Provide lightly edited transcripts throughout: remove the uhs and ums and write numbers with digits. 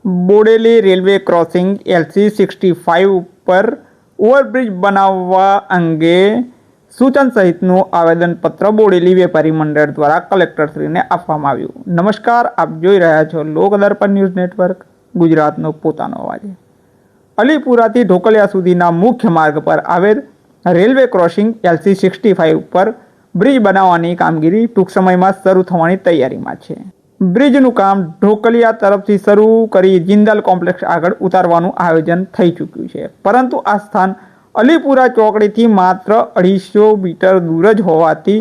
Bodeli railway crossing LC65 ઉપર overbridge બનાવવા અંગે સૂચન સહિતનું આવેદનપત્ર બોડેલી વેપારી મંડળ દ્વારા કલેક્ટરશ્રીને આપવામાં આવ્યું. નમસ્કાર, આપ જોઈ રહ્યા છો લોકદર્પણ ન્યૂઝ નેટવર્ક, ગુજરાતનો પોતાનો અવાજ. અલીપુરાથી ઢોકલિયા સુધીના મુખ્ય માર્ગ પર આવેલ રેલવે ક્રોસિંગ LC65 ઉપર બ્રિજ બનાવવાની કામગીરી ટૂંક સમયમાં શરૂ થવાની તૈયારીમાં છે. બ્રિજનું કામ ઢોકલિયા તરફથી શરૂ કરી જિંદાલ કોમ્પ્લેક્સ આગળ ઉતારવાનું આયોજન થઈ ચૂક્યું છે, પરંતુ આ સ્થાન અલીપુરા ચોકડીથી માત્ર 250 મીટર દૂર જ હોવાથી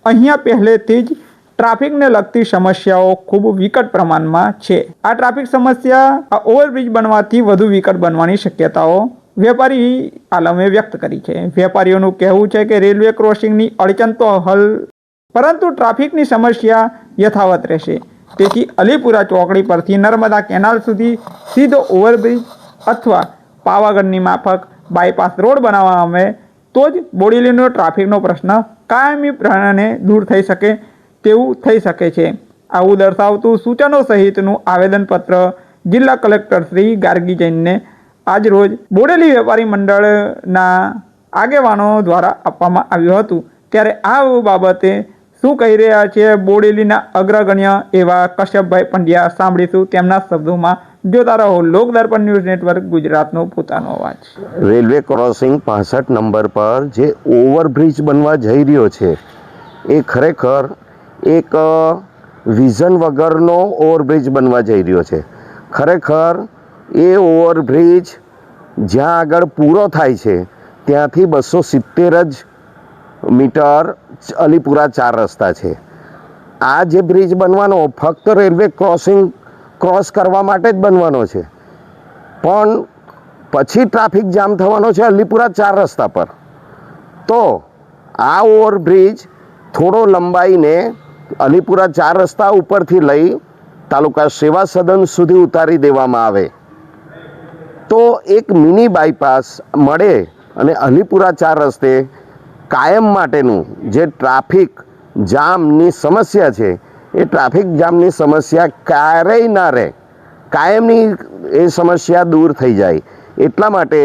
અહીંયા પહેલેથી જ ટ્રાફિકને લગતી સમસ્યાઓ ખૂબ વિકટ પ્રમાણમાં છે. આ ટ્રાફિક સમસ્યા આ ઓવરબ્રિજ બનવાથી વધુ વિકટ બનવાની શક્યતાઓ વેપારી આલમે વ્યક્ત કરી છે. વેપારીઓનું કહેવું છે કે રેલવે ક્રોસિંગની અડચણ તો હલ, પરંતુ ટ્રાફિકની સમસ્યા યથાવત રહેશે. તેથી અલીપુરા ચોકડી પરથી નર્મદા કેનાલ સુધી સીધો ઓવરબ્રિજ અથવા પાવાગઢની માફક બાયપાસ રોડ બનાવવામાં આવે તો જ બોડેલીનો ટ્રાફિકનો પ્રશ્ન કાયમીપણે દૂર થઈ શકે તેવું થઈ શકે છે. આવું દર્શાવતું સૂચનો સહિતનું આવેદનપત્ર જિલ્લા કલેક્ટર શ્રી ગાર્ગી જૈનને આજરોજ બોડેલી વેપારી મંડળના આગેવાનો દ્વારા આપવામાં આવ્યું હતું. ત્યારે આ બાબતે શું કહી રહ્યા છે બોડેલીના અગ્રગણ્ય એવા કશ્યપભાઈ પંડ્યા, સાંભળીશું તેમના શબ્દોમાં. જોતા રહો લોકદર્પણ ન્યૂઝ નેટવર્ક, ગુજરાતનો પોતાનો અવાજ. રેલવે ક્રોસિંગ 65 નંબર પર જે ઓવરબ્રિજ બનવા જઈ રહ્યો છે એ ખરેખર એક વિઝન વગરનો ઓવરબ્રિજ બનવા જઈ રહ્યો છે. ખરેખર એ ઓવરબ્રિજ જ્યાં આગળ પૂરો થાય છે ત્યાંથી 270 જ મીટર અલીપુરા 4 રસ્તા છે. આ જે બ્રિજ બનવાનો ફક્ત રેલવે ક્રોસ કરવા માટે જ બનવાનો છે, પણ પછી ટ્રાફિક જામ થવાનો છે અલીપુરા 4 રસ્તા પર. તો આ ઓવરબ્રિજ થોડો લંબાઈને અલીપુરા 4 રસ્તા ઉપરથી લઈ તાલુકા સેવા સદન સુધી ઉતારી દેવામાં આવે તો એક મિની બાયપાસ મળે અને અલીપુરા 4 રસ્તે કાયમ માટેનું જે ટ્રાફિક જામની સમસ્યા છે એ ટ્રાફિક જામની સમસ્યા ક્યારેય ના રહે, કાયમની એ સમસ્યા દૂર થઈ જાય. એટલા માટે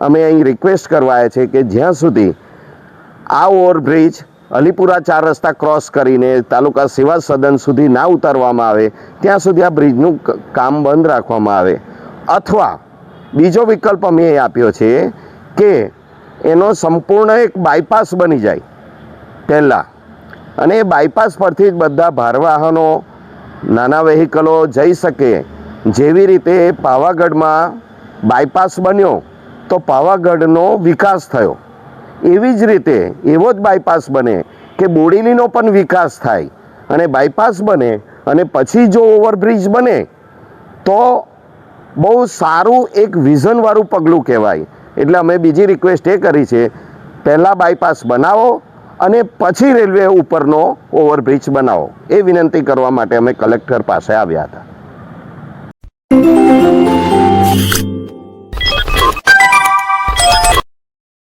અમે અહીં રિક્વેસ્ટ કરવા આવ્યા છે કે જ્યાં સુધી આ ઓવરબ્રિજ અલીપુરા 4 રસ્તા ક્રોસ કરીને તાલુકા સેવા સદન સુધી ના ઉતારવામાં આવે ત્યાં સુધી આ બ્રિજનું કામ બંધ રાખવામાં આવે. અથવા બીજો વિકલ્પ અમે એ આપ્યો છે કે એનો સંપૂર્ણ એક બાયપાસ બની જાય પહેલાં, અને એ બાયપાસ પરથી જ બધા ભારવાહનો, નાના વ્હીકલો જઈ શકે. જેવી રીતે પાવાગઢમાં બાયપાસ બન્યો તો પાવાગઢનો વિકાસ થયો, એવી જ રીતે એવો જ બાયપાસ બને કે બોડેલીનો પણ વિકાસ થાય. અને બાયપાસ બને અને પછી જો ઓવરબ્રિજ બને તો બહુ સારું એક વિઝનવાળું પગલું કહેવાય. એટલે અમે બીજી રિક્વેસ્ટ એ કરી છે, પહેલાં બાયપાસ બનાવો અને પછી રેલવે ઉપરનો ઓવરબ્રિજ બનાવો, એ વિનંતી કરવા માટે અમે કલેક્ટર પાસે આવ્યા હતા.